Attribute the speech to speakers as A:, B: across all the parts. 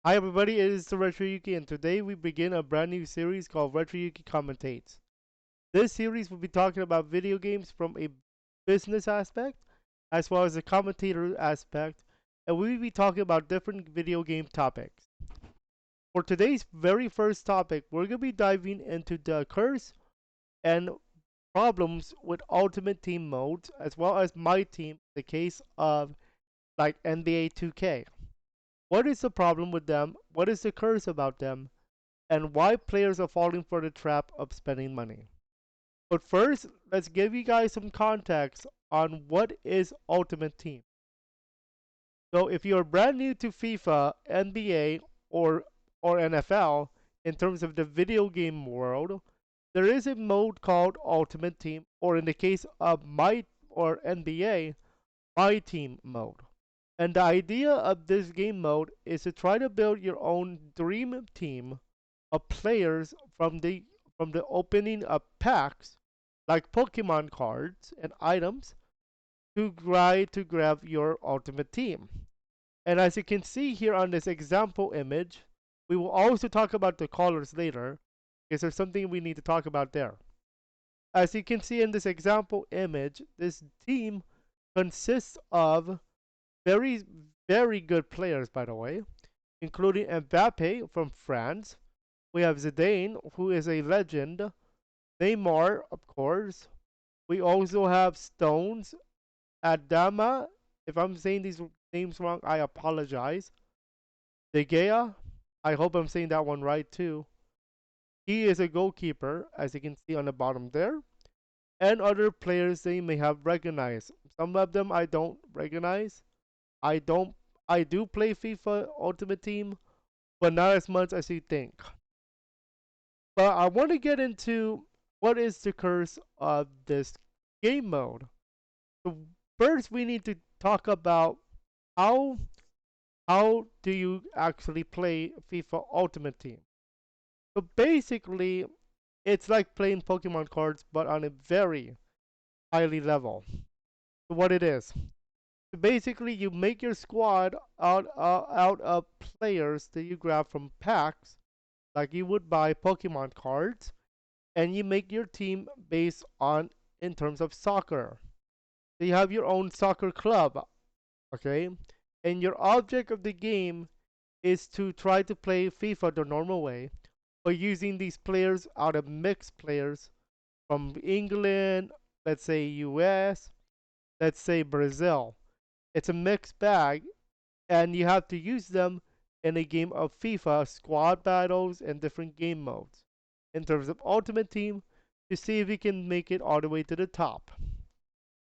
A: Hi everybody, it is the RetroYuuki, and today we begin a brand new series called RetroYuuki Commentates. This series will be talking about video games from a business aspect as well as a commentator aspect, and we will be talking about different video game topics. For today's very first topic, we're going to be diving into the curse and problems with Ultimate Team modes as well as My Team, in the case of like NBA 2K. What is the problem with them? What is the curse about them? And why players are falling for the trap of spending money. But first, let's give you guys some context on what is Ultimate Team. So if you're brand new to FIFA, NBA, or NFL in terms of the video game world, there is a mode called Ultimate Team, or in the case of my or NBA, My Team mode. And the idea of this game mode is to try to build your own dream team of players from the opening of packs like Pokemon cards and items to try to grab your ultimate team. And as you can see here on this example image, we will also talk about the colors later because there's something we need to talk about there. As you can see in this example image, this team consists of very, very good players, by the way, including Mbappe from France. We have Zidane, who is a legend. Neymar, of course. We also have Stones, Adama. If I'm saying these names wrong, I apologize. De Gea. I hope I'm saying that one right too. He is a goalkeeper, as you can see on the bottom there. And other players they may have recognized. Some of them I don't recognize. I don't. I do play FIFA Ultimate Team, but not as much as you think. But I want to get into what is the curse of this game mode. So first, we need to talk about how how do you actually play FIFA Ultimate Team. So basically, it's like playing Pokemon cards, but on a very highly level. So what it is. So basically, you make your squad out of players that you grab from packs, like you would buy Pokemon cards, and you make your team based on in terms of soccer. So you have your own soccer club, okay? And your object of the game is to try to play FIFA the normal way by using these players out of mixed players from England, let's say US, let's say Brazil. It's a mixed bag, and you have to use them in a game of FIFA, squad battles, and different game modes in terms of Ultimate Team to see if you can make it all the way to the top.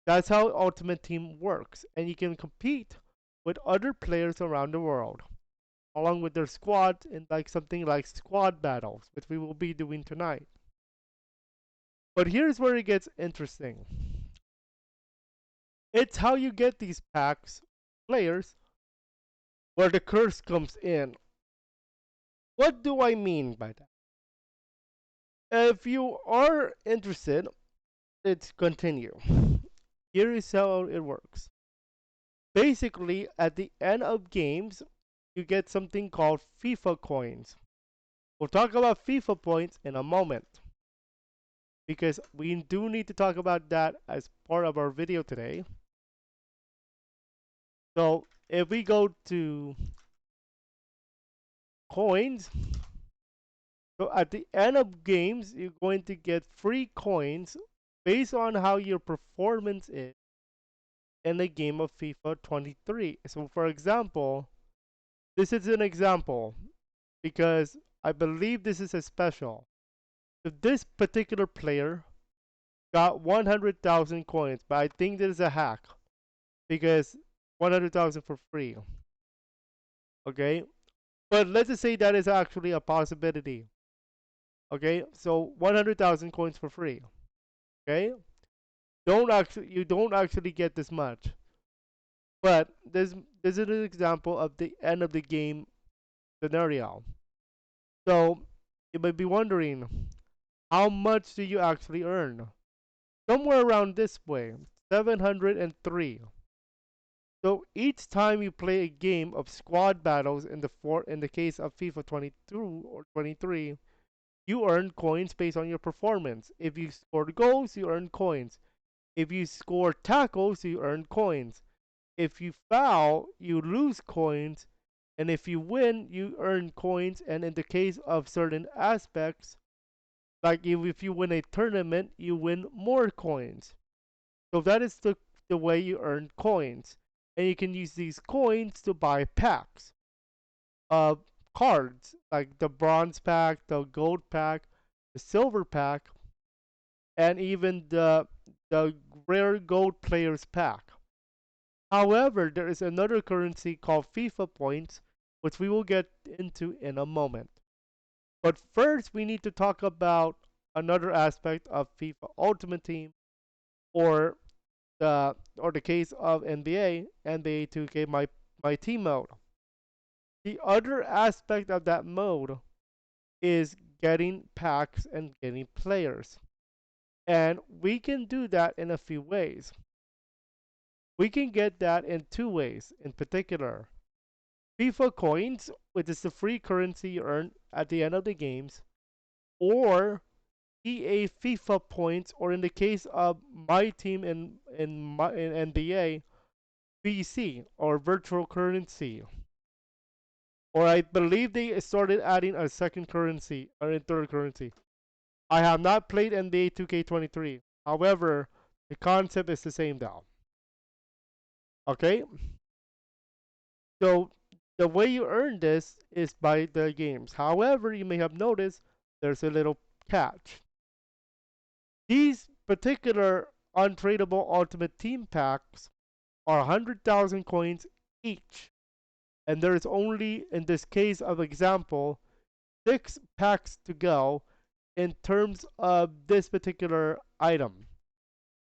A: That's how Ultimate Team works, and you can compete with other players around the world, along with their squad in like something like squad battles, which we will be doing tonight. But here's where it gets interesting. It's how you get these packs, players, where the curse comes in. What do I mean by that? If you are interested, let's continue. Here is how it works. Basically, at the end of games, you get something called FIFA coins. We'll talk about FIFA points in a moment because we do need to talk about that as part of our video today. So if we go to coins, so at the end of games, you're going to get free coins based on how your performance is in a game of FIFA 23. So for example, this is an example because I believe this is a special. If this particular player got 100,000 coins, but I think this is a hack because 100,000 for free. Okay, but let's just say that is actually a possibility. Okay, so 100,000 coins for free. Okay, you don't actually get this much, but this is an example of the end of the game scenario. So you might be wondering, how much do you actually earn? Somewhere around this way, 703. So each time you play a game of squad battles in the case of FIFA 22 or 23, you earn coins based on your performance. If you score goals, you earn coins. If you score tackles, you earn coins. If you foul, you lose coins. And if you win, you earn coins. And in the case of certain aspects, like if you win a tournament, you win more coins. So that is the way you earn coins. And you can use these coins to buy packs of cards, like the bronze pack, the gold pack, the silver pack, and even the rare gold players pack. However, there is another currency called FIFA points, which we will get into in a moment. But first, we need to talk about another aspect of FIFA Ultimate Team, or the case of NBA 2K, my team mode. The other aspect of that mode is getting packs and getting players. And we can do that in a few ways. We can get that in two ways in particular. FIFA coins, which is the free currency you earn at the end of the games, or EA FIFA points, or in the case of my team in NBA, VC or virtual currency. Or I believe they started adding a second currency or a third currency. I have not played NBA 2K23. However, the concept is the same now. Okay? So the way you earn this is by the games. However, you may have noticed there's a little catch. These particular untradeable Ultimate Team packs are 100,000 coins each. And there is only, in this case of example, 6 packs to go in terms of this particular item.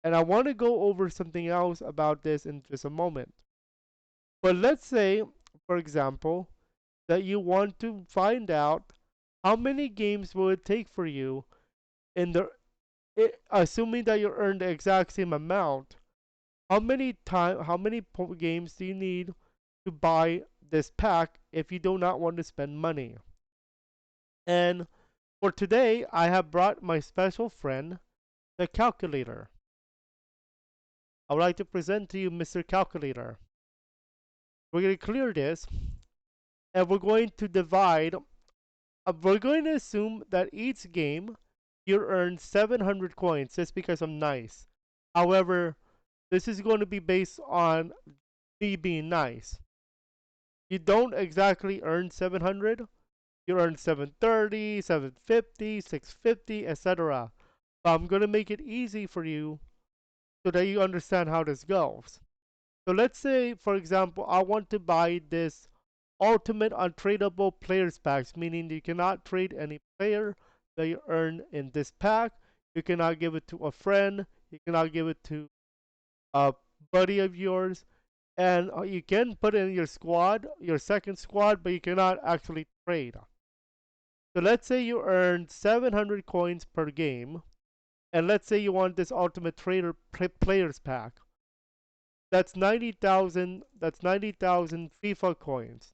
A: And I want to go over something else about this in just a moment. But let's say, for example, that you want to find out how many games will it take for you in the assuming that you earn the exact same amount. How many games do you need to buy this pack if you do not want to spend money? And for today, I have brought my special friend, the calculator. I would like to present to you Mr. Calculator. We're going to clear this, and we're going to divide. We're going to assume that each game you earn 700 coins just because I'm nice. However, this is going to be based on me being nice. You don't exactly earn 700. You earn 730, 750, 650, etc. But I'm going to make it easy for you so that you understand how this goes. So let's say, for example, I want to buy this ultimate untradeable players packs, meaning you cannot trade any player that you earn in this pack. You cannot give it to a friend. You cannot give it to a buddy of yours. And you can put it in your squad, your second squad, but you cannot actually trade. So let's say you earn 700 coins per game, and let's say you want this ultimate trader players pack. That's 90,000. That's 90,000 FIFA coins.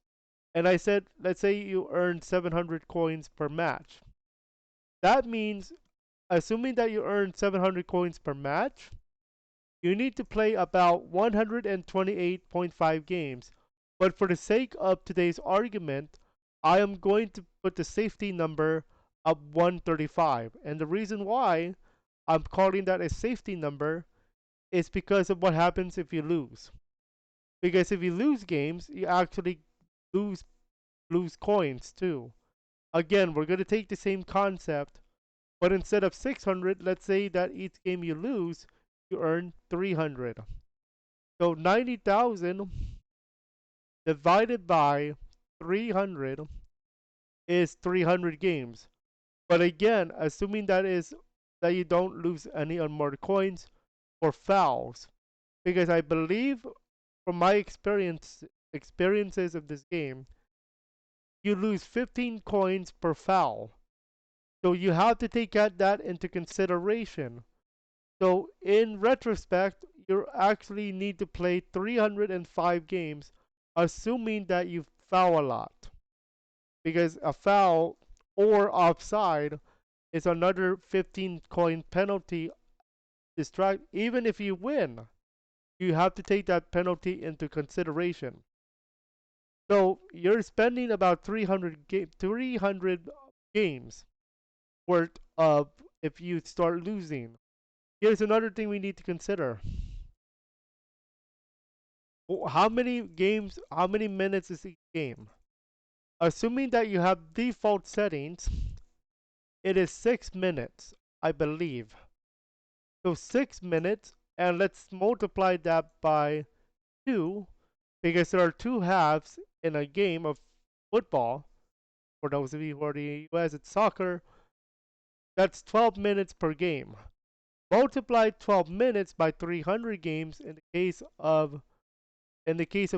A: And I said, let's say you earn 700 coins per match. That means, assuming that you earn 700 coins per match, you need to play about 128.5 games. But for the sake of today's argument, I am going to put the safety number of 135. And the reason why I'm calling that a safety number is because of what happens if you lose. Because if you lose games, you actually lose coins too. Again, we're going to take the same concept, but instead of 600, let's say that each game you lose, you earn 300. So 90,000 divided by 300 is 300 games. But again, assuming that you don't lose any more coins or fouls, because I believe from my experiences of this game, you lose 15 coins per foul. So you have to take that into consideration. So in retrospect, you actually need to play 305 games, assuming that you foul a lot. Because a foul or offside is another 15 coin penalty. Even if you win, you have to take that penalty into consideration. So you're spending about 300 games worth of if you start losing. Here's another thing we need to consider. How many games, how many minutes is each game? Assuming that you have default settings, it is 6 minutes, I believe. So 6 minutes, and let's multiply that by 2, because there are 2 halves in a game of football. For those of you who are in the US, it's soccer. That's 12 minutes per game. Multiply 12 minutes by 300 games in the case of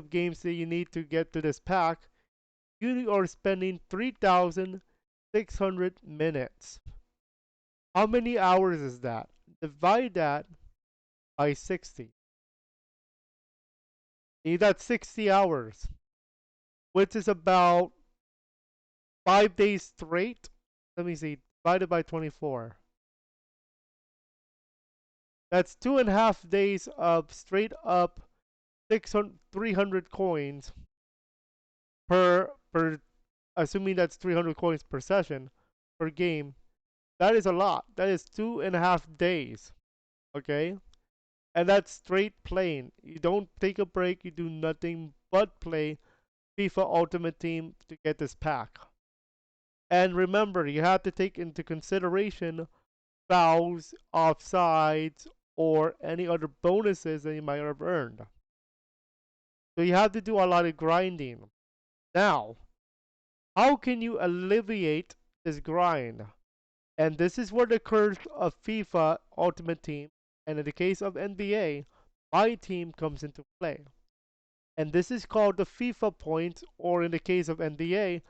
A: games that you need to get to this pack, you are spending 3,600 minutes. How many hours is that? Divide that by 60. You got 60 hours, which is about 5 days straight. Let me see, divided by 24. That's 2.5 days of straight up 300 coins per assuming that's 300 coins per session per game. That is a lot. That is 2.5 days. Okay? And that's straight playing. You don't take a break, you do nothing but play FIFA Ultimate Team to get this pack. And remember, you have to take into consideration fouls, offsides, or any other bonuses that you might have earned. So you have to do a lot of grinding. Now, how can you alleviate this grind? And this is where the curse of FIFA Ultimate Team, and in the case of NBA, my team comes into play. And this is called the FIFA points, or in the case of NBA,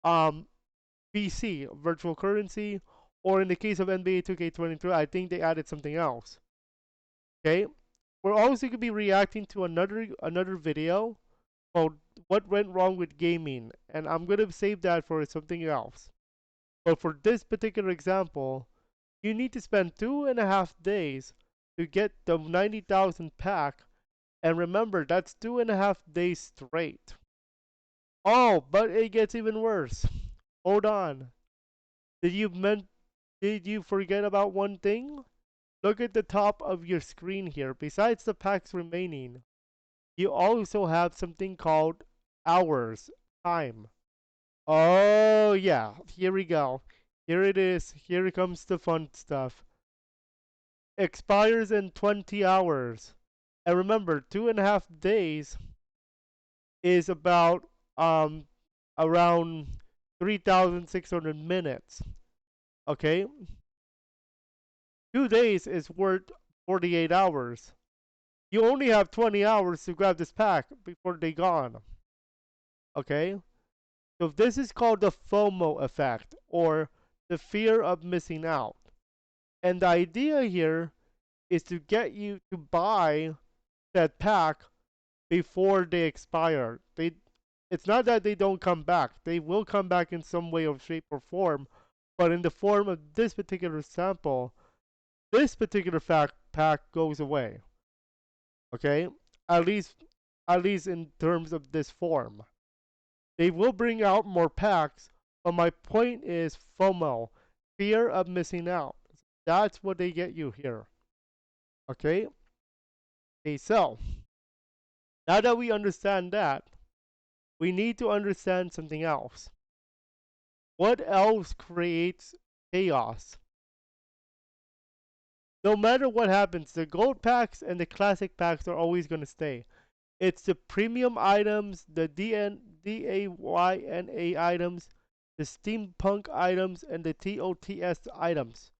A: VC, virtual currency, or in the case of NBA 2K23, I think they added something else. Okay, we're also going to be reacting to another video called "What Went Wrong with Gaming," and I'm going to save that for something else. But for this particular example, you need to spend 2.5 days to get the 90,000 pack, and remember that's 2.5 days straight. Oh, but it gets even worse. Hold on. Did you forget about one thing? Look at the top of your screen here. Besides the packs remaining, you also have something called hours, time. Oh yeah, here we go. Here it is. Here comes the fun stuff. Expires in 20 hours. And remember, 2.5 days is about around 3,600 minutes. Okay? 2 days is worth 48 hours. You only have 20 hours to grab this pack before they gone. Okay? So this is called the FOMO effect, or the fear of missing out. And the idea here is to get you to buy that pack before they expire. It's not that they don't come back. They will come back in some way or shape or form, but in the form of this particular sample, this particular pack goes away. Okay? At least in terms of this form. They will bring out more packs, but my point is FOMO, fear of missing out. That's what they get you here. Okay? Okay, so now that we understand that, we need to understand something else. What else creates chaos? No matter what happens, the gold packs and the classic packs are always going to stay. It's the premium items, the DAYNA items, the steampunk items, and the TOTS items.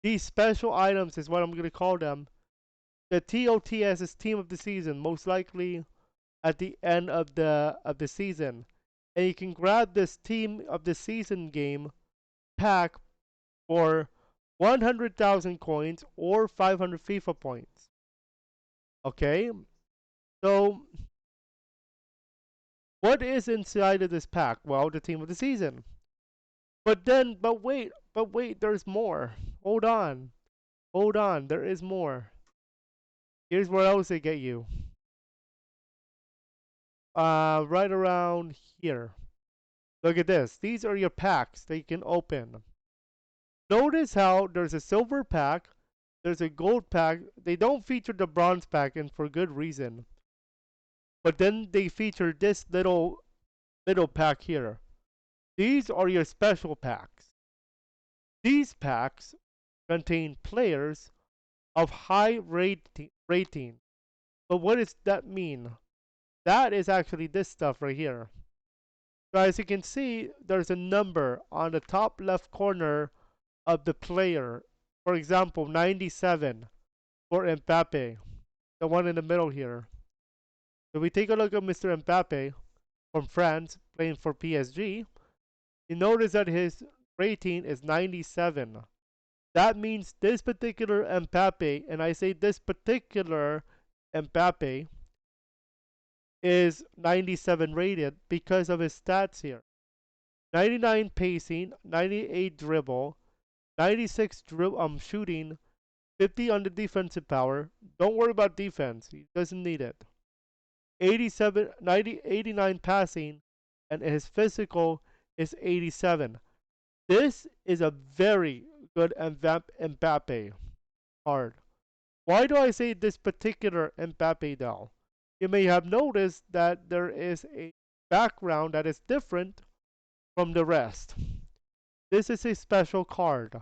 A: These special items is what I'm going to call them. The TOTS is team of the season, most likely at the end of the season. And you can grab this team of the season game pack for 100,000 coins or 500 FIFA points. Okay, so what is inside of this pack? Well, the team of the season. But wait, there's more. Hold on, hold on, there is more. Here's where else they get you. Right around here. Look at this. These are your packs that you can open. Notice how there's a silver pack, there's a gold pack. They don't feature the bronze pack, and for good reason. But then they feature this little pack here. These are your special packs. These packs contain players of high rating. But what does that mean? That is actually this stuff right here. So as you can see, there's a number on the top left corner of the player. For example, 97 for Mbappe, the one in the middle here. So we take a look at Mr. Mbappe from France playing for PSG. You notice that his rating is 97. That means this particular Mbappe, and I say this particular Mbappe, is 97 rated because of his stats here. 99 pacing, 98 dribble, 96 shooting, 50 on the defensive power. Don't worry about defense. He doesn't need it. 89 passing, and his physical is 87. This is a very good Mbappe card. Why do I say this particular Mbappe though? You may have noticed that there is a background that is different from the rest. This is a special card.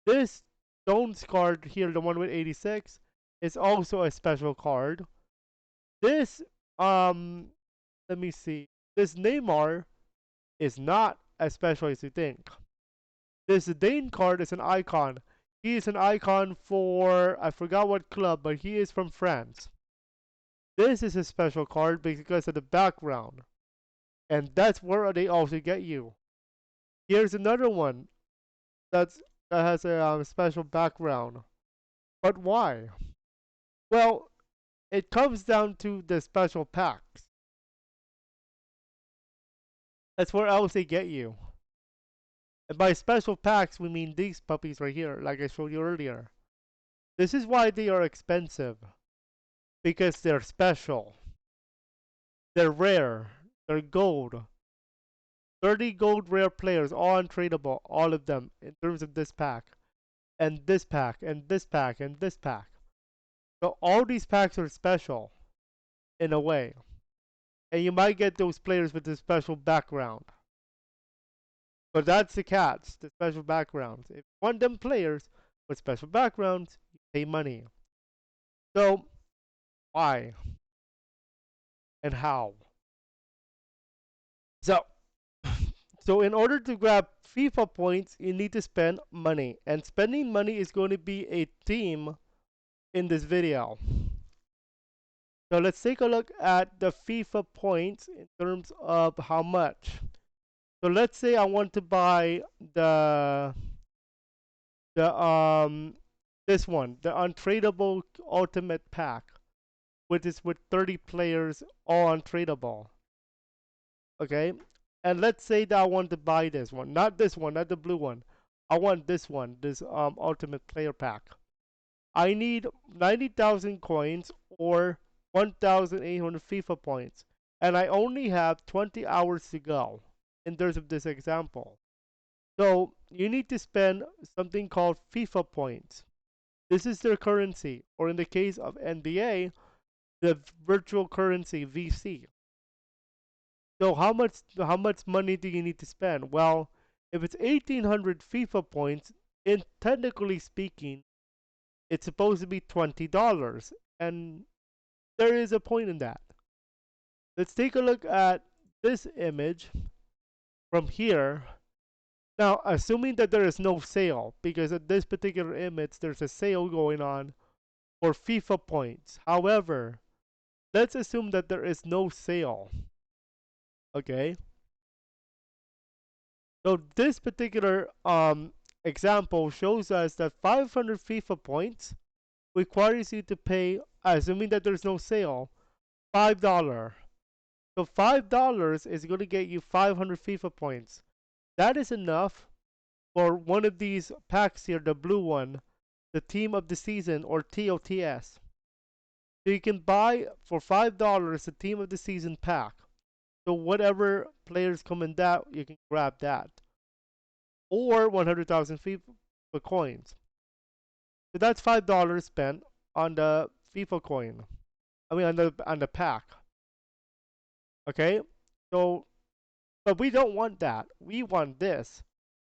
A: This Stones card here, the one with 86, is also a special card. This, let me see. This Neymar is not as special as you think. This Dane card is an icon. He is an icon for, I forgot what club, but he is from France. This is a special card because of the background. And that's where they also get you. Here's another one that has a special background. But why? Well, it comes down to the special packs. That's where else they get you. And by special packs, we mean these puppies right here, like I showed you earlier. This is why they are expensive. Because they're special. They're rare. They're gold. 30 gold rare players, all untradeable, all of them, in terms of this pack. And this pack, and this pack, and this pack. So all these packs are special, in a way. And you might get those players with the special background. But that's the catch, the special backgrounds. If you want them players with special backgrounds, you pay money. So, why? And how? So, so in order to grab FIFA points, you need to spend money. And spending money is going to be a theme in this video. So let's take a look at the FIFA points in terms of how much. So let's say I want to buy the this one, the untradeable ultimate pack, which is with 30 players all untradeable. Okay? And let's say that I want to buy this one, not this one, not the blue one. I want this one, this ultimate player pack. I need 90,000 coins or 1,800 FIFA points, and I only have 20 hours to go in terms of this example. So you need to spend something called FIFA points. This is their currency, or in the case of NBA, the virtual currency VC. So how much money do you need to spend? Well, if it's 1,800 FIFA points, in technically speaking, it's supposed to be $20, and there is a point in that. Let's take a look at this image from here. Now, assuming that there is no sale, because at this particular image, there's a sale going on for FIFA points. However, let's assume that there is no sale. Okay? So this particular example shows us that 500 FIFA points requires you to pay assuming that there's no sale, $5. So $5 is going to get you 500 FIFA points. That is enough for one of these packs here, the blue one, the Team of the Season or TOTS. So you can buy for $5 the Team of the Season pack. So whatever players come in that, you can grab that. Or 100,000 FIFA coins. So that's $5 spent on the FIFA coin. I mean on the pack. Okay? So but we don't want that. We want this.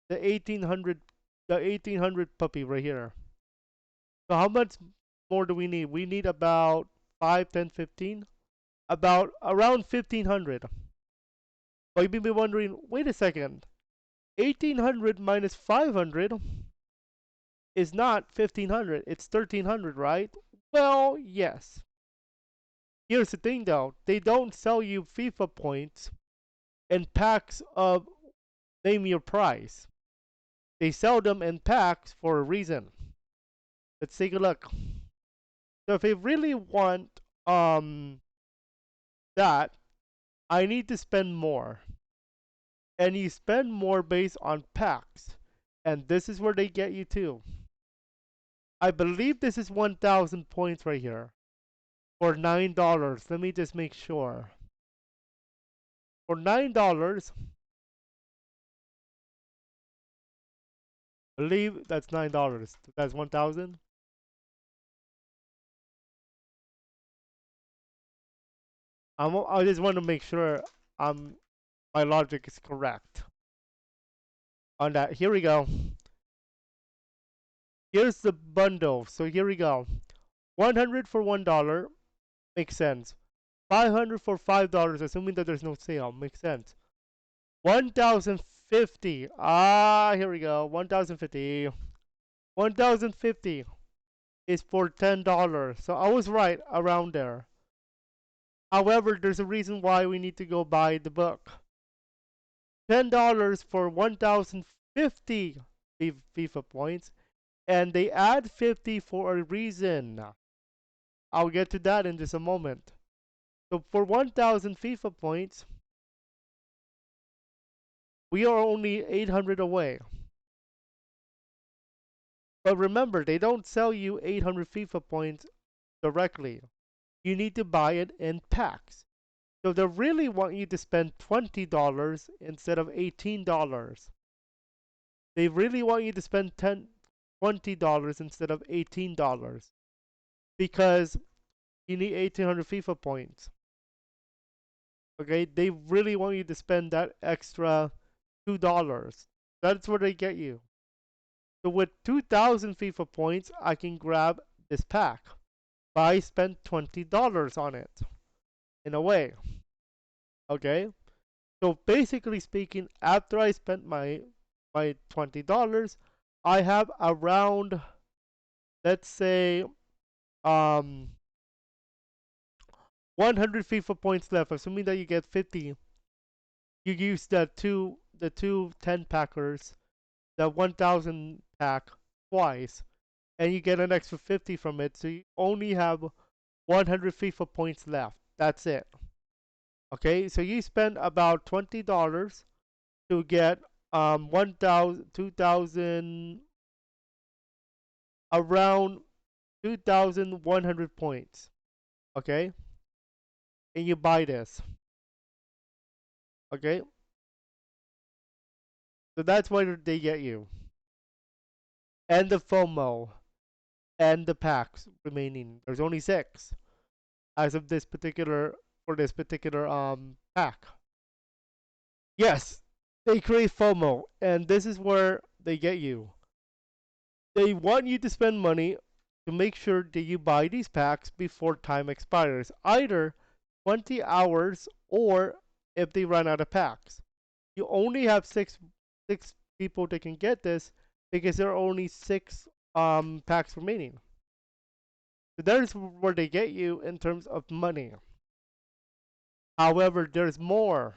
A: The 1800 puppy right here. So how much more do we need? We need about 5, 10, 15. About around 1500. But you may be wondering, wait a second. 1800 minus 500 is not 1500. It's 1300, right? Well, yes. Here's the thing though. They don't sell you FIFA points in packs of name your price. They sell them in packs for a reason. Let's take a look. So if I really want that, I need to spend more. And you spend more based on packs. And this is where they get you too. I believe this is 1,000 points right here. For $9. Let me just make sure. For $9, I believe that's $9. That's 1,000. I just want to make sure my logic is correct on that. Here we go. Here's the bundle. So here we go. 100 for $1 makes sense. 500 for $5, assuming that there's no sale, makes sense. 1,050. Here we go. 1,050. 1,050 is for $10. So I was right around there. However, there's a reason why we need to go buy the book. $10 for 1,050 FIFA points, and they add 50 for a reason. I'll get to that in just a moment. So for 1,000 FIFA points, we are only 800 away. But remember, they don't sell you 800 FIFA points directly. You need to buy it in packs. So they really want you to spend $20 instead of $18. They really want you to spend $20 instead of $18. Because you need 1,800 FIFA points. Okay, they really want you to spend that extra $2. That's where they get you. So with 2,000 FIFA points, I can grab this pack. But I spent $20 on it. In a way. Okay? So basically speaking, after I spent my $20, I have around, let's say, 100 FIFA points left. Assuming that you get 50, you use the two 10 packers, the 1,000 pack twice, and you get an extra 50 from it. So you only have 100 FIFA points left. That's it. Okay, so you spend about $20 to get 1,000, 2,000, around 2,100 points. Okay, and you buy this. Okay, so that's what they get you, and the FOMO, and the packs remaining. There's only 6 as of this particular pack. Yes, they create FOMO, and this is where they get you. They want you to spend money to make sure that you buy these packs before time expires, either 20 hours or if they run out of packs. You only have six people that can get this because there are only 6 packs remaining. So that is where they get you in terms of money. However, there's more.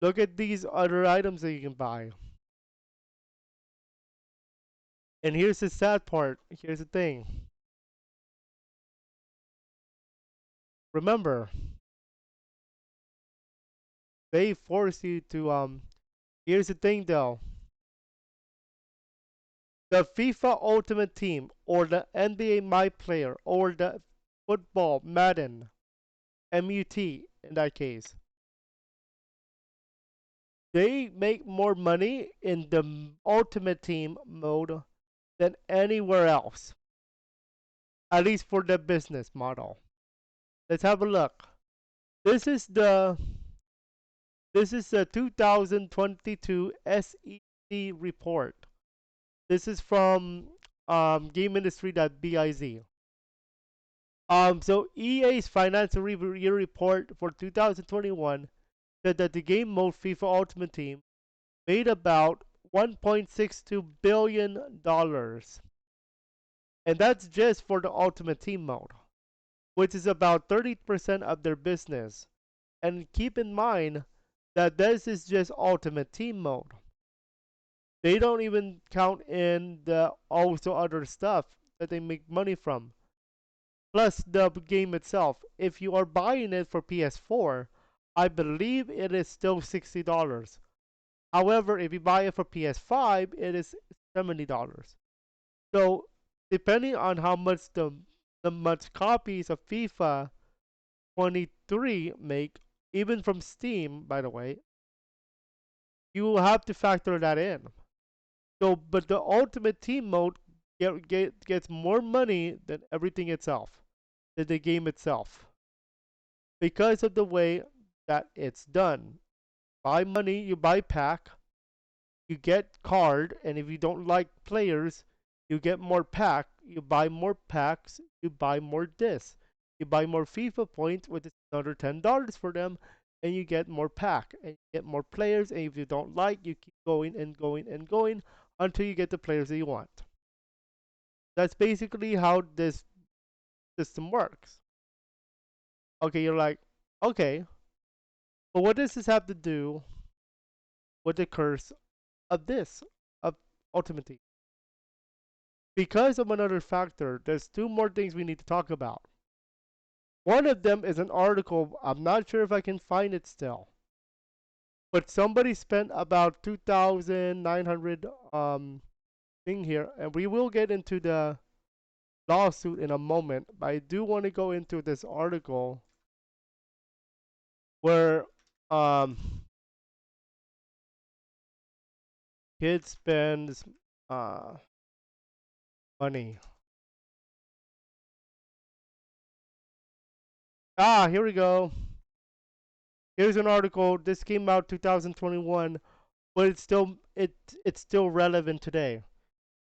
A: Look at these other items that you can buy. And here's the sad part. Here's the thing. Remember, they force you to here's the thing though. The FIFA Ultimate Team or the NBA My Player or the football Madden MUT in that case, they make more money in the Ultimate Team mode than anywhere else. At least for the business model. Let's have a look. This is the 2022 SEC report. This is from GameIndustry.biz. So EA's financial year report for 2021 said that the game mode FIFA Ultimate Team made about $1.62 billion. And that's just for the Ultimate Team mode, which is about 30% of their business. And keep in mind that this is just Ultimate Team mode. They don't even count in the also other stuff that they make money from. Plus the game itself. If you are buying it for PS4, I believe it is still $60. However, if you buy it for PS5, it is $70. So depending on how much the much copies of FIFA 23 make, even from Steam, by the way, you will have to factor that in. So, but the Ultimate Team mode gets more money than everything itself, than the game itself, because of the way that it's done. Buy money, you buy pack, you get card, and if you don't like players, you get more pack. You buy more packs, you buy more discs. You buy more FIFA points, which is another $10 for them, and you get more pack and you get more players. And if you don't like, you keep going and going and going until you get the players that you want. That's basically how this system works. Okay, you're like, okay, but what does this have to do with the curse of this, of Ultimate Team? Because of another factor, there's two more things we need to talk about. One of them is an article, I'm not sure if I can find it still, but somebody spent about 2,900 thing here, and we will get into the lawsuit in a moment, but I do want to go into this article where kid spends money. Here we go. Here's an article. This came out 2021, but it's still relevant today.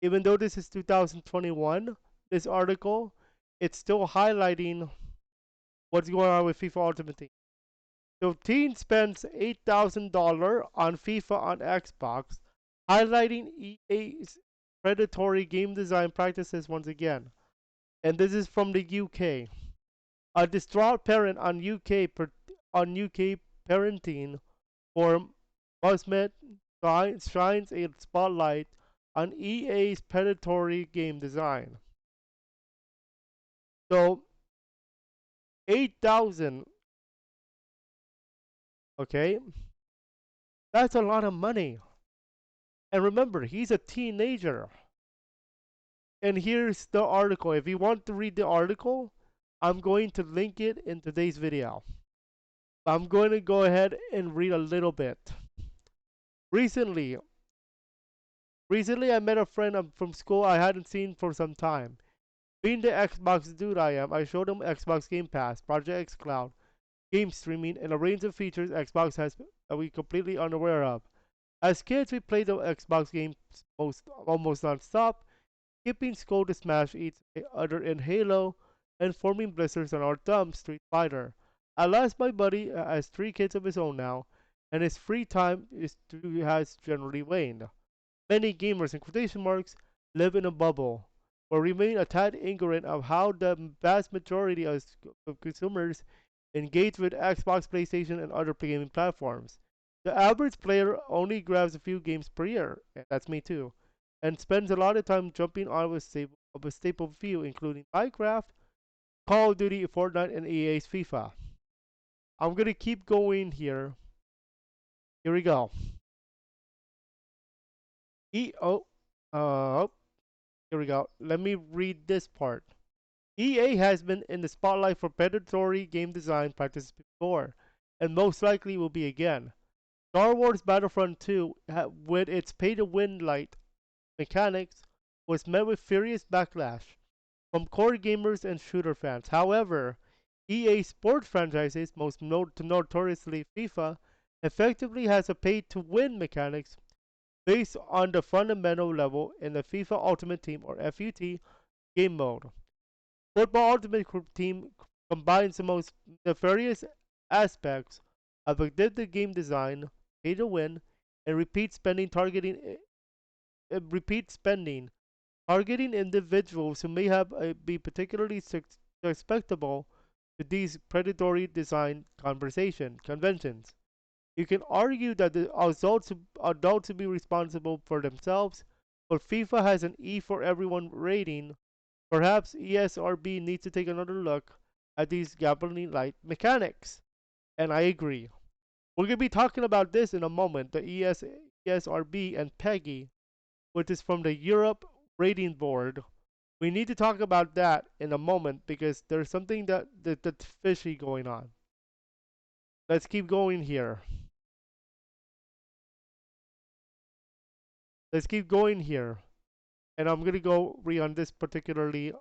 A: Even though this is 2021, this article, it's still highlighting what's going on with FIFA Ultimate Team. So teen spends $8,000 on FIFA on Xbox, highlighting EA's predatory game design practices once again. And this is from the UK. A distraught parent on UK parenting forum Musmet shines a spotlight on EA's predatory game design. So 8,000, okay, that's a lot of money. And remember, he's a teenager. And here's the article. If you want to read the article, I'm going to link it in today's video. I'm going to go ahead and read a little bit. Recently, I met a friend from school I hadn't seen for some time. Being the Xbox dude I am, I showed him Xbox Game Pass, Project xCloud, game streaming, and a range of features Xbox has that we completely unaware of. As kids, we played the Xbox games almost non-stop, skipping school to smash each other in Halo, and forming blisters on our thumbs Street Fighter. At last, my buddy has 3 kids of his own now, and his free time has generally waned. Many gamers, in quotation marks, live in a bubble, or remain a tad ignorant of how the vast majority of consumers engage with Xbox, PlayStation, and other gaming platforms. The average player only grabs a few games per year, and that's me too, and spends a lot of time jumping on a staple few, including Minecraft, Call of Duty, Fortnite, and EA's FIFA. I'm gonna keep going here. Here we go. E oh, uh, here we go. Let me read this part. EA has been in the spotlight for predatory game design practices before, and most likely will be again. Star Wars Battlefront 2, with its pay-to-win light mechanics, was met with furious backlash from core gamers and shooter fans. However, EA sports franchises, most notoriously FIFA, effectively has a pay-to-win mechanics based on the fundamental level in the FIFA Ultimate Team or FUT game mode. Football Ultimate Team combines the most nefarious aspects of addictive game design, pay to win, and repeat spending, targeting individuals who may have be particularly susceptible to these predatory design conventions. You can argue that the adults should be responsible for themselves, but FIFA has an E for everyone rating. Perhaps ESRB needs to take another look at these gambling like mechanics. And I agree. We're going to be talking about this in a moment, the ESRB and PEGI, which is from the Europe Rating Board. We need to talk about that in a moment because there's something that's fishy going on. Let's keep going here. Let's keep going here. And I'm going to go read on this particularly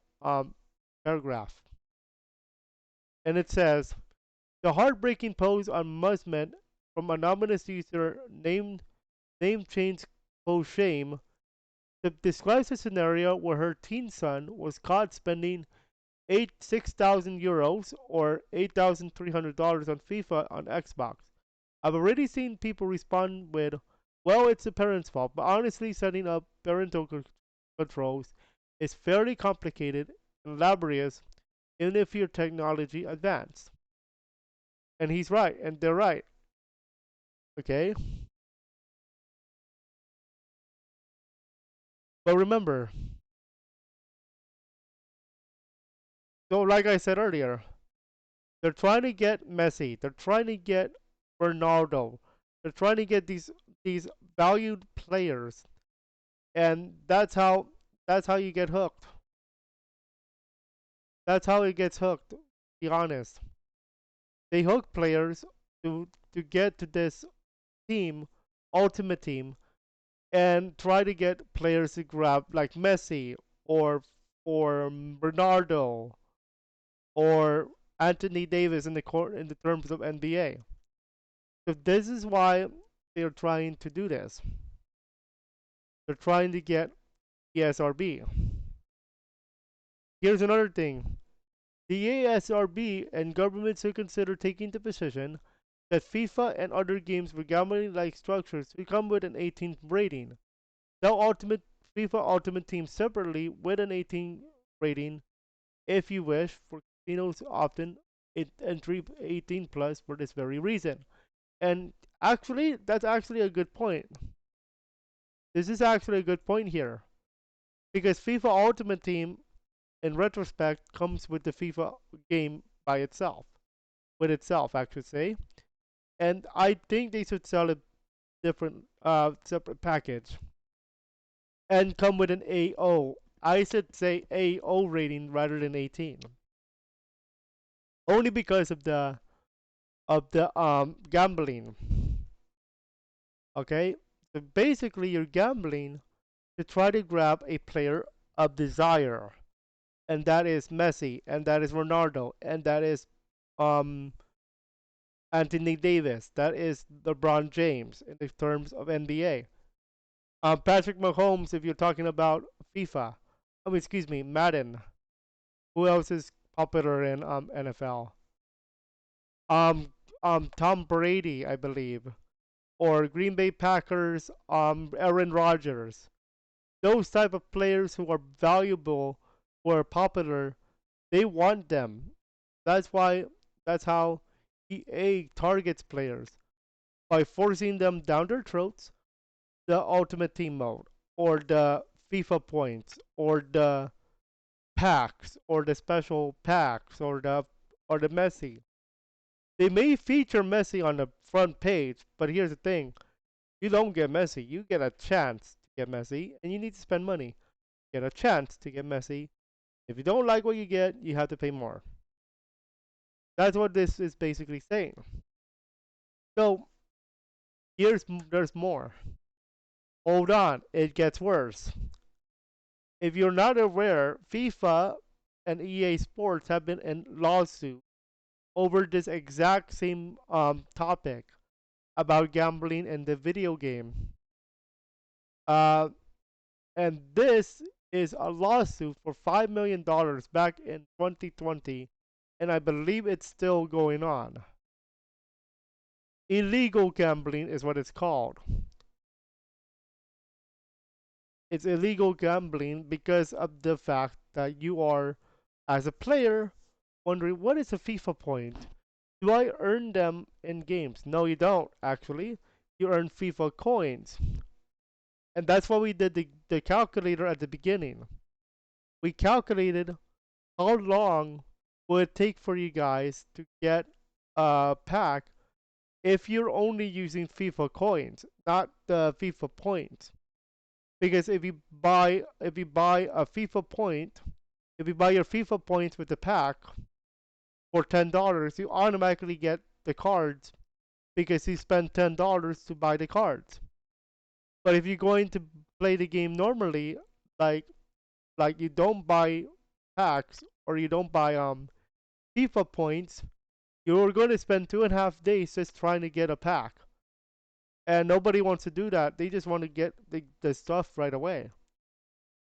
A: paragraph. And it says, the heartbreaking post on Musmet from anonymous user named name change post shame describes a scenario where her teen son was caught spending 6,000 euros or $8,300 on FIFA on Xbox. I've already seen people respond with, well, it's the parents' fault, but honestly, setting up parental controls is fairly complicated and laborious, even if your technology advanced. And he's right, and they're right. Okay? But remember, so like I said earlier, they're trying to get Messi, they're trying to get Ronaldo, they're trying to get these valued players, and that's how you get hooked. That's how it gets hooked. To be honest, they hook players to get to this team, ultimate team, and try to get players to grab like Messi or Bernardo or Anthony Davis in the terms of NBA. So this is why they're trying to do this. They're trying to get ESRB. Here's another thing. The ESRB and governments should consider taking the position that FIFA and other games with gambling-like structures should come with an 18 rating. Now FIFA Ultimate Team separately with an 18 rating if you wish, for casinos often entry 18 plus for this very reason. And actually, that's actually a good point. This is actually a good point here. Because FIFA Ultimate Team, in retrospect, comes with the FIFA game by itself. With itself, I should say. And I think they should sell a different, separate package. And come with an AO. I should say AO rating rather than 18. Only because of the gambling. Okay? So basically you're gambling to try to grab a player of desire. And that is Messi, and that is Ronaldo, and that is um Anthony Davis, that is LeBron James in the terms of NBA. Patrick Mahomes if you're talking about FIFA. Excuse me, Madden. Who else is popular in NFL? Tom Brady, I believe, or Green Bay Packers, Aaron Rodgers. Those type of players who are valuable, who are popular, they want them. That's why. That's how EA targets players by forcing them down their throats the Ultimate Team mode, or the FIFA points, or the packs or the special packs or the Messi. They may feature Messi on the front page, but here's the thing: you don't get Messi. You get a chance to get Messi, and you need to spend money. Get a chance to get Messi. If you don't like what you get, you have to pay more. That's what this is basically saying. So there's more. Hold on, it gets worse. If you're not aware, FIFA and EA Sports have been in lawsuit over this exact same topic about gambling in the video game. Uh, and this is a lawsuit for $5 million back in 2020, and I believe it's still going on. Illegal gambling is what it's called. It's illegal gambling because of the fact that you are, as a player, wondering what is a FIFA point? Do I earn them in games? No, you don't, actually. You earn FIFA coins. And that's why we did the calculator at the beginning. We calculated how long would it take for you guys to get a pack if you're only using FIFA coins, not the FIFA points. Because if you buy a FIFA point, if you buy your FIFA points with the pack for $10, you automatically get the cards because you spend $10 to buy the cards. But if you're going to play the game normally, like you don't buy packs or you don't buy FIFA points, you're going to spend 2.5 days just trying to get a pack. And nobody wants to do that. They just want to get the stuff right away.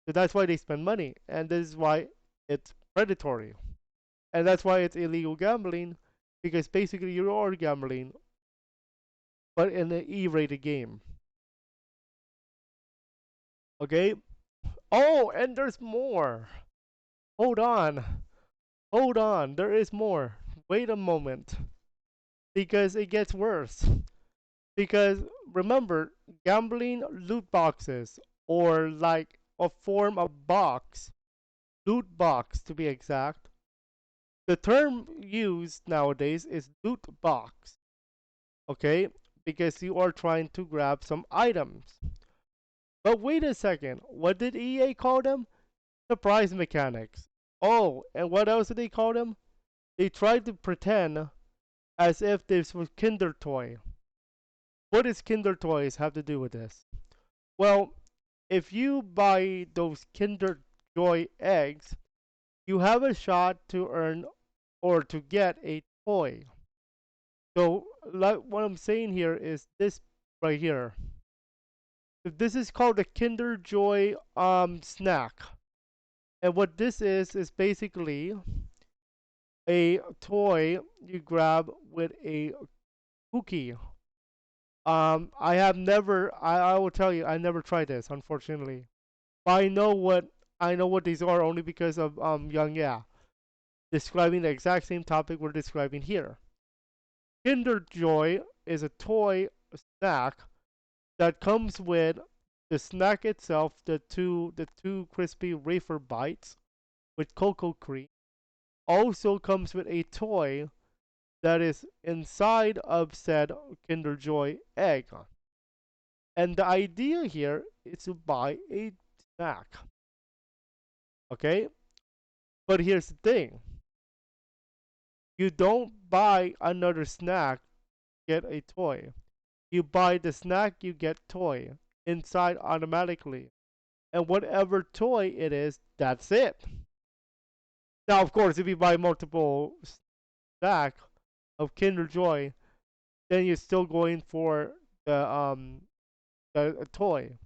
A: So that's why they spend money. And this is why it's predatory. And that's why it's illegal gambling. Because basically you are gambling, but in an E-rated game. Okay? Oh, and there's more. Hold on. Hold on. There is more. Wait a moment. Because it gets worse. Because remember, gambling loot boxes, or like a form of box, loot box to be exact. The term used nowadays is loot box. Okay? Because you are trying to grab some items. But wait a second, what did EA call them? Surprise mechanics. Oh, and what else did they call them? They tried to pretend as if this was Kinder Toy. What does Kinder Toys have to do with this? Well, if you buy those Kinder Joy eggs, you have a shot to earn or to get a toy. So, like what I'm saying here is this right here. This is called a Kinder Joy snack. And what this is basically a toy you grab with a cookie. I have never. I will tell you, I never tried this, unfortunately. But I know what these are only because of Yong Yea describing the exact same topic we're describing here. Kinder Joy is a toy snack that comes with the snack itself, the two crispy wafer bites with cocoa cream. Also comes with a toy that is inside of said Kinder Joy egg. And the idea here is to buy a snack. Okay? But here's the thing. You don't buy another snack, get a toy. You buy the snack, you get toy inside automatically. And whatever toy it is, that's it. Now, of course, if you buy multiple snack of Kinder Joy, then you're still going for the toy.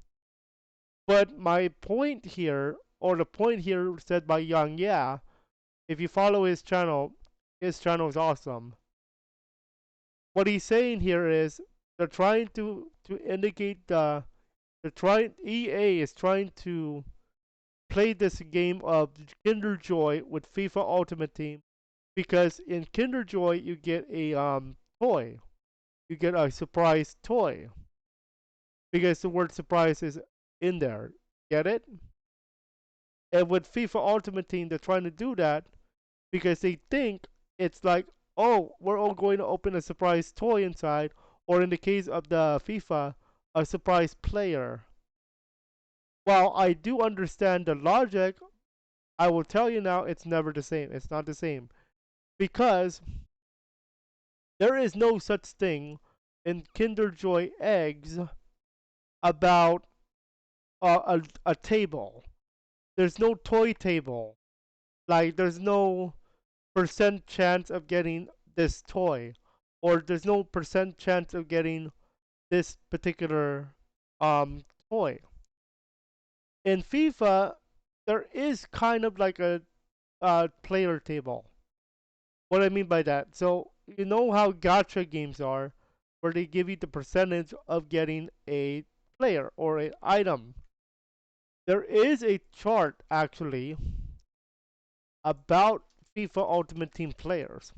A: But my point here, or the point here said by Yong Yea, if you follow his channel is awesome. What he's saying here is they're trying to indicate EA is trying to play this game of Kinder Joy with FIFA Ultimate Team because in Kinder Joy you get a toy. You get a surprise toy. Because the word surprise is in there. Get it? And with FIFA Ultimate Team, they're trying to do that because they think it's like, oh, we're all going to open a surprise toy inside, or in the case of the FIFA, a surprise player. While I do understand the logic, I will tell you now it's never the same. It's not the same. Because there is no such thing in Kinder Joy eggs about a table. There's no toy table. Like, there's no percent chance of getting this toy, or there's no percent chance of getting this particular toy. In FIFA, there is kind of like a player table. What I mean by that, so you know how gacha games are, where they give you the percentage of getting a player or an item. There is a chart actually about FIFA Ultimate Team players.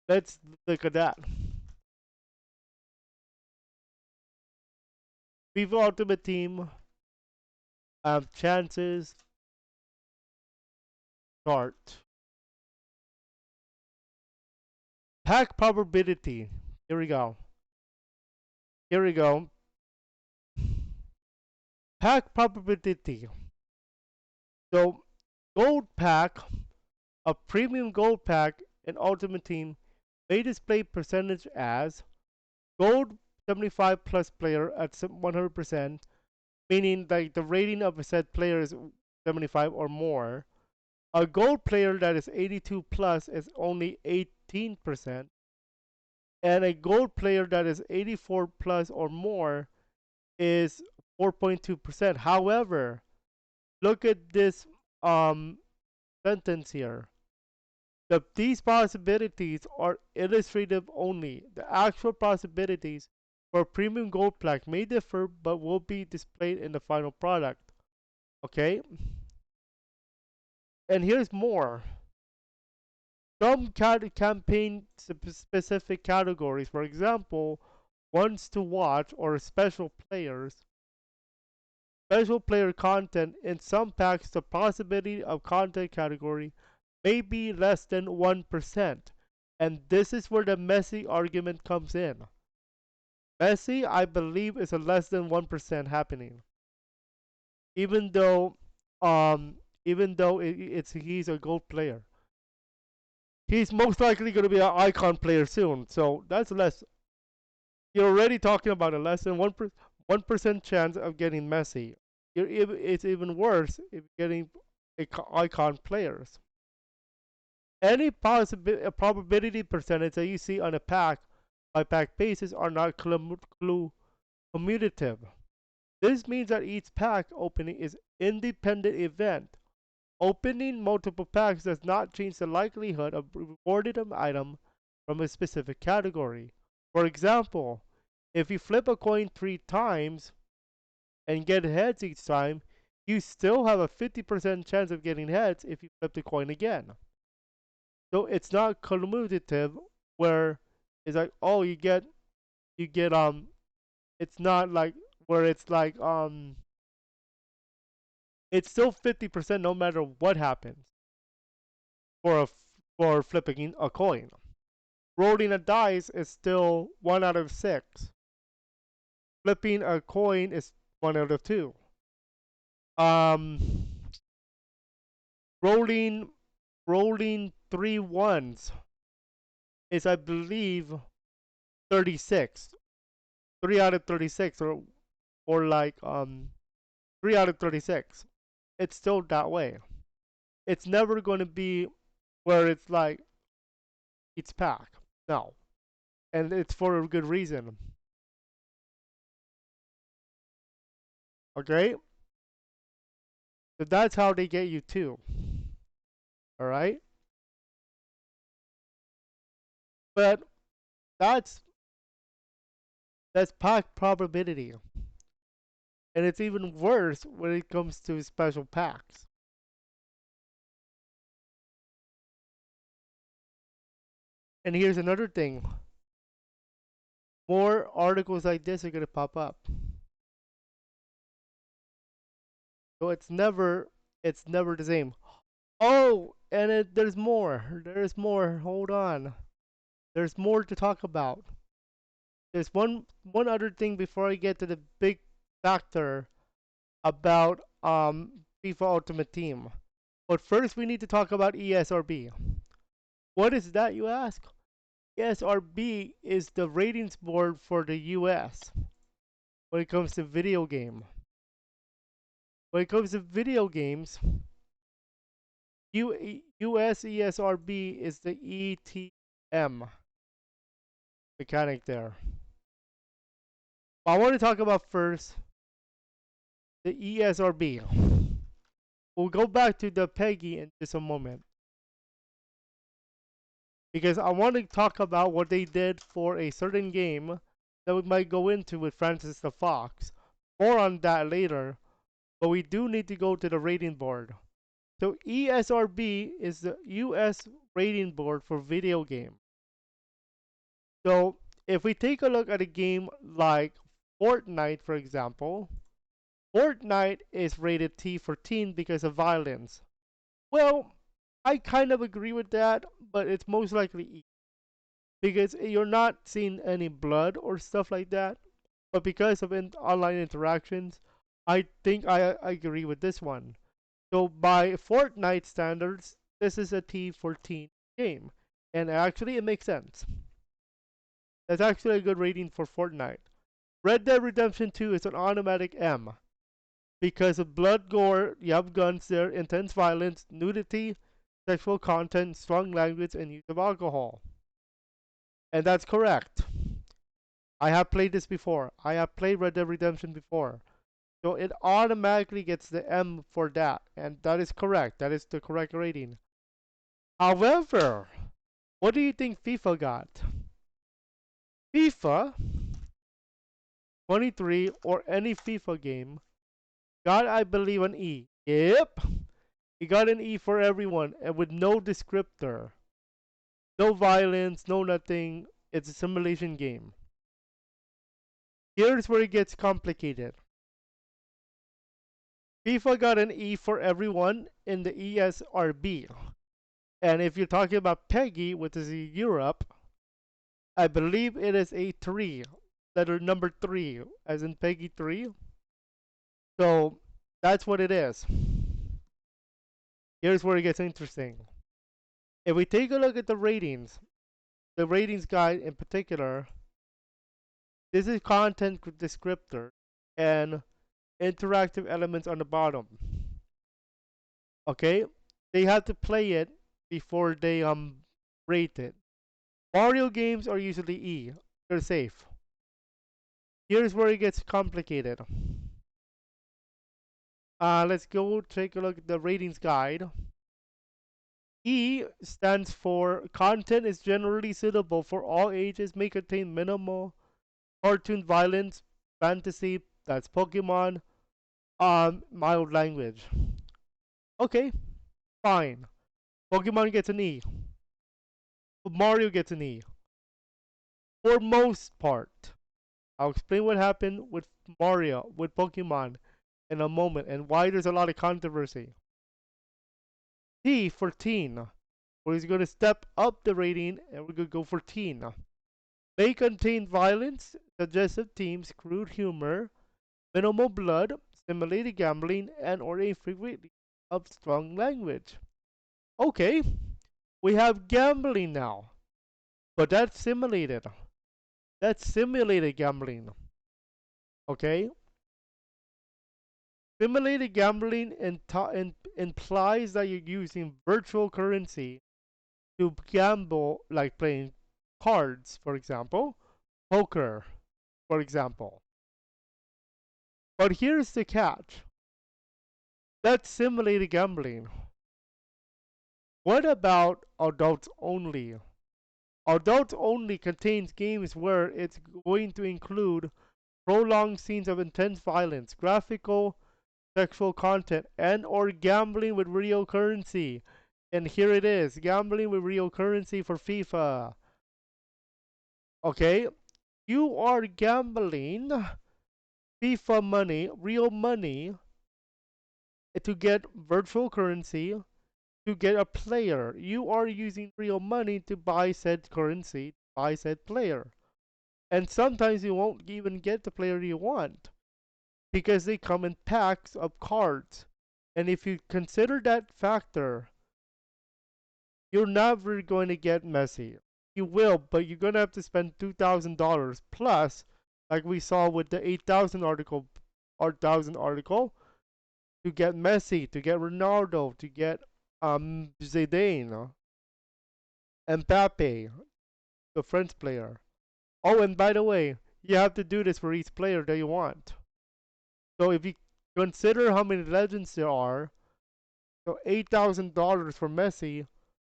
A: Let's look at that. FIFA Ultimate Team chances chart. Pack probability. Here we go. Here we go. Pack probability. So, gold pack, a premium gold pack in Ultimate Team may display percentage as gold 75 plus player at 100%, meaning like the rating of a said player is 75 or more. A gold player that is 82 plus is only 18%, and a gold player that is 84 plus or more is 4.2%. However, look at this um, sentence here. These possibilities are illustrative only. The actual possibilities for premium gold plaque may differ but will be displayed in the final product. Okay? And here's more. Some campaign specific categories, for example, ones to watch or special players, special player content, in some packs the possibility of content category may be less than 1%. And this is where the Messi argument comes in. Messi, I believe, is a less than 1% happening. Even though it's he's a gold player. He's most likely going to be an icon player soon. So that's less. You're already talking about a less than 1% chance of getting Messi. It's even worse if you're getting icon players. Any probability percentage that you see on a pack by pack basis are not commutative. This means that each pack opening is independent event. Opening multiple packs does not change the likelihood of rewarding an item from a specific category. For example, if you flip a coin 3 times and get heads each time, you still have a 50% chance of getting heads if you flip the coin again. So it's not commutative where it's like, oh, you get it's not like where it's like it's still 50% no matter what happens for flipping a coin. Rolling a dice is still 1 out of 6. Flipping a coin is 1 out of 2. Um, rolling rolling 3 ones is, I believe, 36. 3 out of 36, or like 3 out of 36. It's still that way. It's never going to be where it's like it's pack. No. And it's for a good reason. Okay? So that's how they get you too. Alright? But that's pack probability. And it's even worse when it comes to special packs. And here's another thing. More articles like this are going to pop up. So it's never the same. Oh, and there's more. There's more. Hold on. There's more to talk about. There's one other thing before I get to the big factor about FIFA Ultimate Team. But first we need to talk about ESRB. What is that, you ask? ESRB is the ratings board for the US when it comes to video game. When it comes to video games, US ESRB is the ETM mechanic there. I want to talk about first the ESRB. We'll go back to the PEGI in just a moment because I want to talk about what they did for a certain game that we might go into with Francis the Fox. More on that later, but we do need to go to the rating board. So ESRB is the US rating board for video game. So if we take a look at a game like Fortnite, for example, Fortnite is rated T for teen because of violence. Well, I kind of agree with that, but it's most likely E because you're not seeing any blood or stuff like that. But because of online interactions, I think I agree with this one. So by Fortnite standards, this is a T14 game. And actually it makes sense. That's actually a good rating for Fortnite. Red Dead Redemption 2 is an automatic M. Because of blood, gore, you have guns there, intense violence, nudity, sexual content, strong language, and use of alcohol. And that's correct. I have played this before. I have played Red Dead Redemption before. So it automatically gets the M for that. And that is correct. That is the correct rating. However, what do you think FIFA got? FIFA 23 or any FIFA game got, I believe, an E. Yep. He got an E for everyone and with no descriptor. No violence, no nothing. It's a simulation game. Here's where it gets complicated. FIFA got an E for everyone in the ESRB. And if you're talking about PEGI, which is Europe, I believe it is a 3, letter number 3, as in PEGI 3. So that's what it is. Here's where it gets interesting. If we take a look at the ratings guide in particular, this is content descriptor and interactive elements on the bottom. Okay? They have to play it before they rate it. Mario games are usually E. They're safe. Here's where it gets complicated. Let's go take a look at the ratings guide. E stands for content is generally suitable for all ages, may contain minimal cartoon violence, fantasy, that's Pokemon, mild language. Okay, fine. Pokemon gets an E. Mario gets an E. For most part. I'll explain what happened with Mario, with Pokemon in a moment, and why there's a lot of controversy. T for teen. We're going to step up the rating and we're going to go for teen. May contain violence, suggestive themes, crude humor, minimal blood, simulated gambling, and or a frequency of strong language. Okay, we have gambling now, but that's simulated. That's simulated gambling. Okay? Simulated gambling implies that you're using virtual currency to gamble, like playing cards, for example, poker, for example. But here's the catch. That's simulated gambling. What about adults only? Adults only contains games where it's going to include prolonged scenes of intense violence, graphical, sexual content, and or gambling with real currency. And here it is, gambling with real currency for FIFA. Okay, you are gambling FIFA money, real money, to get virtual currency, to get a player. You are using real money to buy said currency, buy said player. And sometimes you won't even get the player you want because they come in packs of cards. And if you consider that factor, you're never going to get Messi. You will, but you're going to have to spend $2,000 plus, like we saw with the 8,000 article, or 1,000 article, to get Messi, to get Ronaldo, to get Zidane, Mbappe, the French player. Oh, and by the way, you have to do this for each player that you want. So if you consider how many legends there are, so $8,000 for Messi,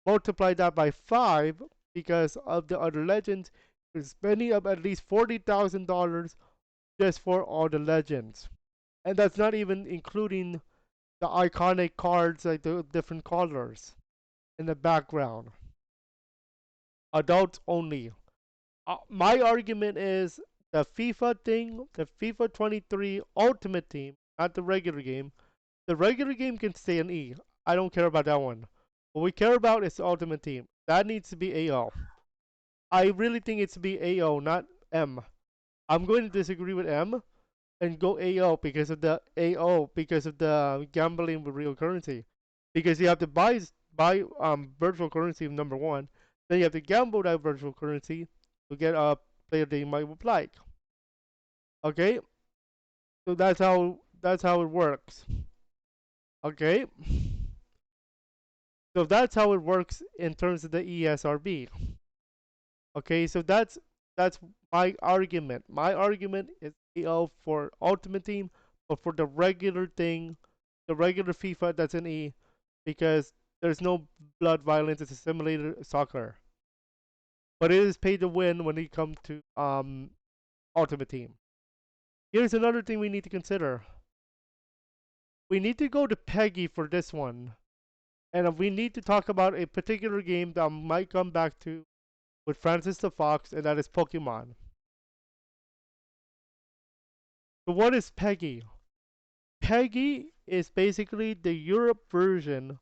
A: multiply that by 5 because of the other legends, you're spending up at least $40,000 just for all the legends. And that's not even including the iconic cards, like the different colors in the background. Adults only. My argument is the FIFA thing, the FIFA 23 Ultimate Team, not the regular game. The regular game can stay an E. I don't care about that one. What we care about is the Ultimate Team. That needs to be AO. I really think it's to be AO, not M. I'm going to disagree with M and go AO because of the gambling with real currency. Because you have to buy virtual currency number one, then you have to gamble that virtual currency to get a player that you might like. Okay, so that's how it works. Okay, so that's how it works in terms of the ESRB. Okay, so that's my argument. My argument is AO for Ultimate Team, but for the regular thing, the regular FIFA, that's an E, because there's no blood violence. It's a simulator soccer, but it is pay to win when it comes to Ultimate Team. Here's another thing we need to consider. We need to go to PEGI for this one, and we need to talk about a particular game that I might come back to with Francis the Fox, and that is Pokemon. So what is PEGI? PEGI is basically the Europe version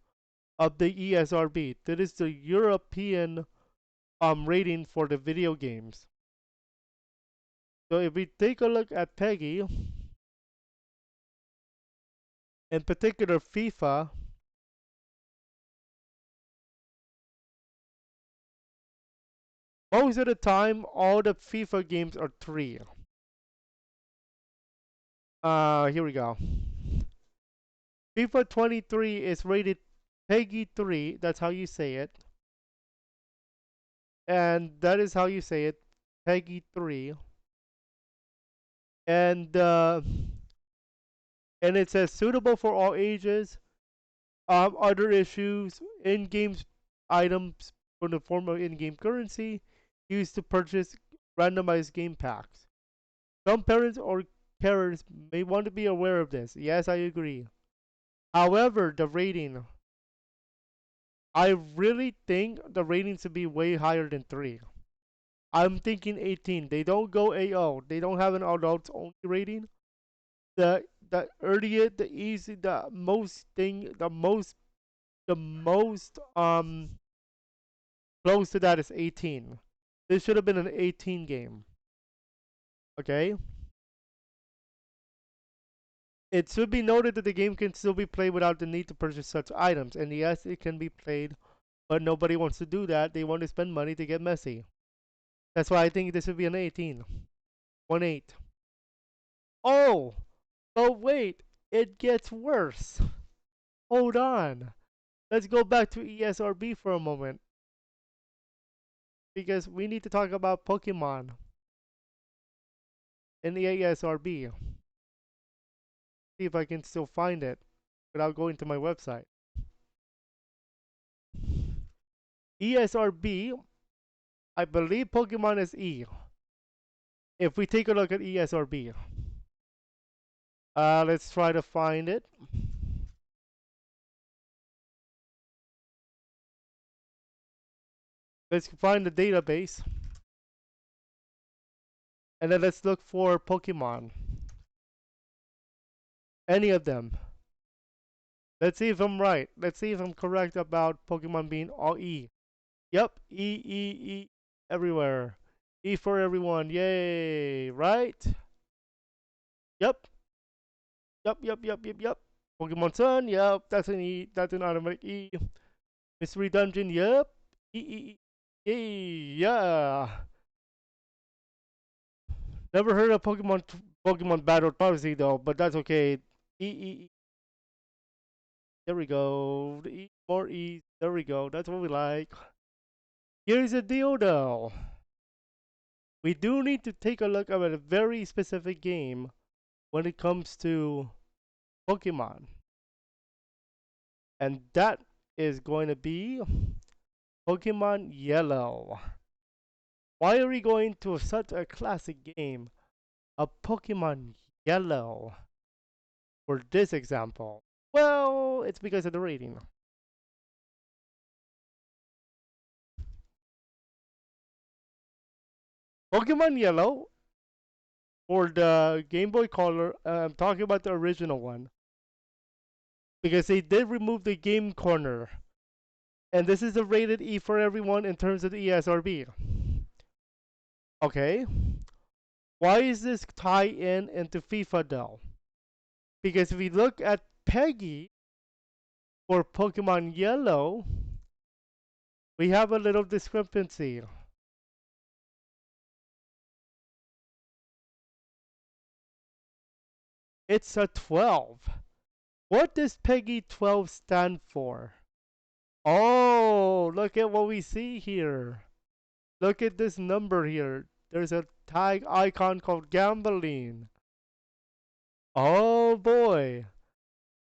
A: of the ESRB. That is the European rating for the video games. So if we take a look at PEGI, in particular FIFA, most of the time all the FIFA games are 3. Here we go. FIFA 23 is rated PEGI 3. That's how you say it. And that is how you say it, PEGI 3. And it says suitable for all ages. Other issues, in-game items from the form of in-game currency used to purchase randomized game packs. Some parents or carers may want to be aware of this. Yes, I agree. However, the rating, I really think the rating should be way higher than 3. I'm thinking 18. They don't go AO. They don't have an adults only rating. The earlier, the easy, the most close to that is 18. This should have been an 18 game. Okay? It should be noted that the game can still be played without the need to purchase such items. And yes, it can be played, but nobody wants to do that. They want to spend money to get Messi. That's why I think this would be an 18. 1-8. Oh! But wait! It gets worse. Hold on. Let's go back to ESRB for a moment. Because we need to talk about Pokemon in the ESRB. See if I can still find it without going to my website. ESRB, I believe Pokemon is E. If we take a look at ESRB, let's try to find it. Let's find the database. And then let's look for Pokemon. Any of them. Let's see if I'm right. Let's see if I'm correct about Pokemon being all E. Yep, E everywhere. E for everyone. Yay! Right? Yep. Yep. Pokemon Sun. Yep, that's an E. That's an automatic E. Mystery Dungeon. Yep. E. Yay! Yeah. Never heard of Pokemon Battle Pharmacy though, but that's okay. E. There we go. E, more E's. There we go. That's what we like. Here's the deal though. We do need to take a look at a very specific game when it comes to Pokemon. And that is going to be Pokemon Yellow. Why are we going to such a classic game of Pokemon Yellow for this example? Well, it's because of the rating. Pokemon Yellow for the Game Boy Color, I'm talking about the original one, because they did remove the game corner. And this is a rated E for everyone in terms of the ESRB. Okay. Why is this tie in into FIFA though? Because if we look at PEGI for Pokemon Yellow, we have a little discrepancy. It's a 12. What does PEGI 12 stand for? Oh, look at what we see here. Look at this number here. There's a tag icon called gambling. Oh boy.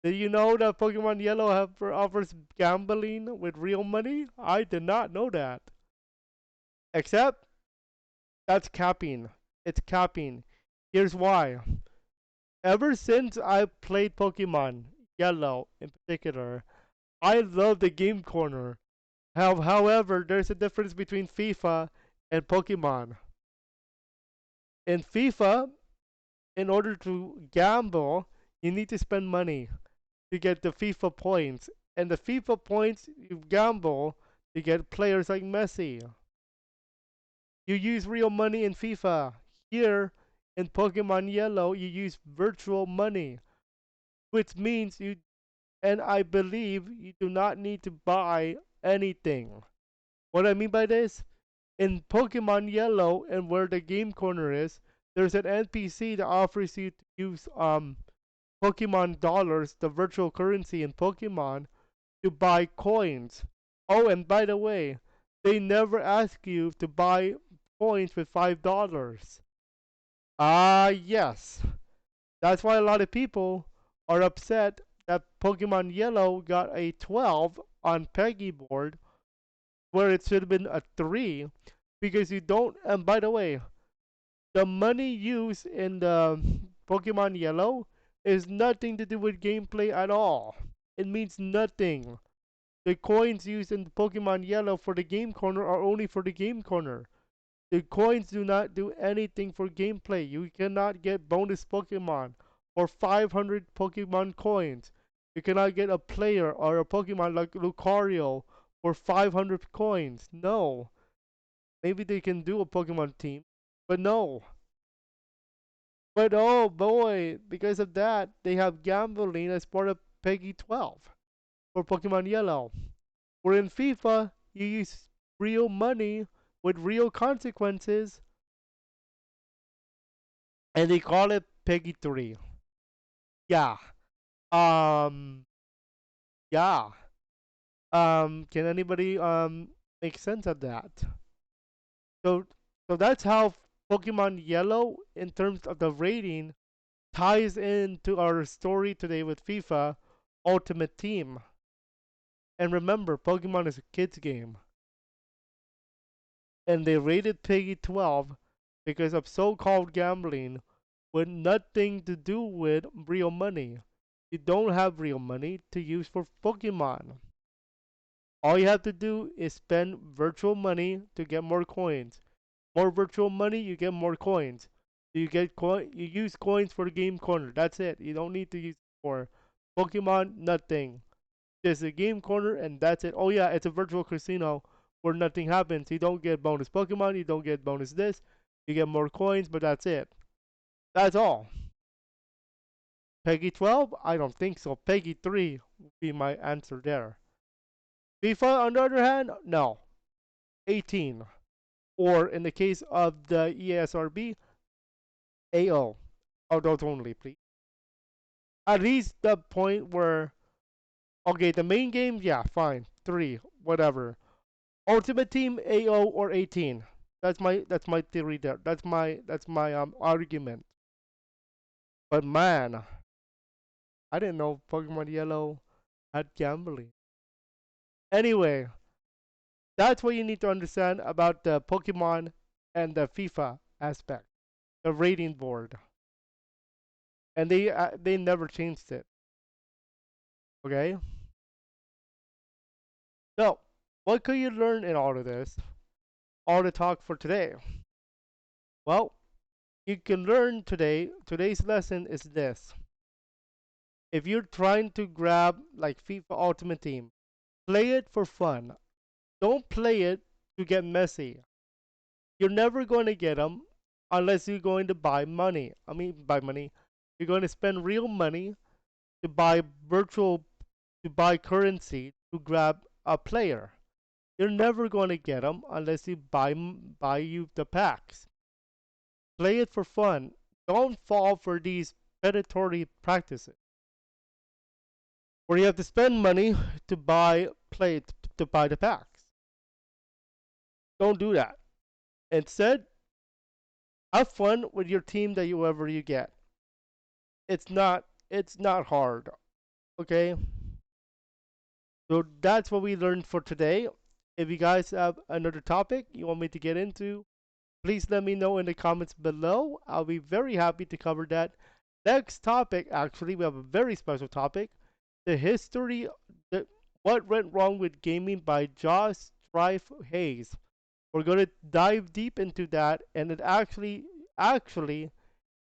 A: Did you know that Pokemon Yellow offers gambling with real money? I did not know that. Except that's capping. It's capping. Here's why. Ever since I played Pokemon Yellow in particular, I love the game corner. However, there's a difference between FIFA and Pokemon. In FIFA, in order to gamble, you need to spend money to get the FIFA points. And the FIFA points you gamble to get players like Messi. You use real money in FIFA. Here in Pokemon Yellow, you use virtual money, which means you, and I believe you do not need to buy anything. What I mean by this, in Pokemon Yellow and where the game corner is, there's an NPC that offers you to use Pokemon dollars, the virtual currency in Pokemon, to buy coins. Oh, and by the way, they never ask you to buy coins with $5. Ah, yes. That's why a lot of people are upset that Pokemon Yellow got a 12 on PEGI board where it should have been a 3 because you don't. And by the way, the money used in the Pokemon Yellow is nothing to do with gameplay at all. It means nothing. The coins used in Pokemon Yellow for the game corner are only for the game corner. The coins do not do anything for gameplay. You cannot get bonus Pokemon or 500 Pokemon coins. You cannot get a player or a Pokemon like Lucario for 500 coins. No. Maybe they can do a Pokemon team, but no. But oh boy, because of that, they have gambling as part of PEGI 12 for Pokemon Yellow. Where in FIFA, you use real money with real consequences, and they call it PEGI 3. Yeah. Um. Yeah. Can anybody make sense of that? So, so that's how Pokemon Yellow, in terms of the rating, ties into our story today with FIFA Ultimate Team. And remember, Pokemon is a kids game, and they rated PEGI 12 because of so-called gambling with nothing to do with real money. You don't have real money to use for Pokemon. All you have to do is spend virtual money to get more coins. More virtual money, you get more coins. You use coins for the game corner. That's it. You don't need to use it for Pokemon, nothing. Just a game corner and that's it. Oh yeah, it's a virtual casino where nothing happens. You don't get bonus Pokemon, you don't get bonus this, you get more coins, but that's it. That's all. PEGI 12? I don't think so. PEGI 3 would be my answer there. FIFA, on the other hand, no. 18. Or in the case of the ESRB, AO. Adult only, please. At least the point where, okay, the main game, yeah, fine. 3, whatever. Ultimate Team, AO or 18. That's my theory there. That's my argument. But man, I didn't know Pokemon Yellow had gambling. Anyway, that's what you need to understand about the Pokemon and the FIFA aspect, the rating board, and they never changed it. Okay, so what could you learn in all of this? All the talk for today. Well, you can learn today. Today's lesson is this: if you're trying to grab like FIFA Ultimate Team, play it for fun. Don't play it to get Messi. You're never going to get them unless you're going to buy money. I mean, buy money. You're going to spend real money to buy virtual, to buy currency to grab a player. You're never going to get them unless you buy you the packs. Play it for fun. Don't fall for these predatory practices where you have to spend money to buy the packs. Don't do that. Instead, have fun with your team that you get. It's not hard. Okay? So that's what we learned for today. If you guys have another topic you want me to get into, please let me know in the comments below. I'll be very happy to cover that. Next topic, actually, we have a very special topic. The history, the, what went wrong with gaming by Josh Strife Hayes. We're going to dive deep into that, and actually,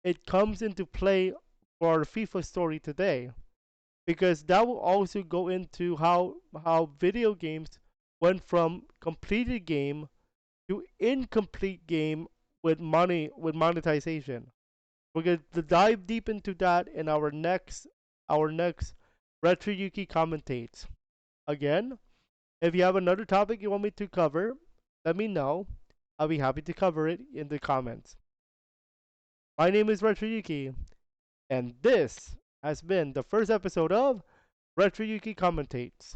A: it comes into play for our FIFA story today, because that will also go into how video games went from completed game to incomplete game with monetization. We're going to dive deep into that in our next RetroYuuki Commentates. Again, if you have another topic you want me to cover, let me know. I'll be happy to cover it in the comments. My name is RetroYuuki, and this has been the first episode of RetroYuuki Commentates.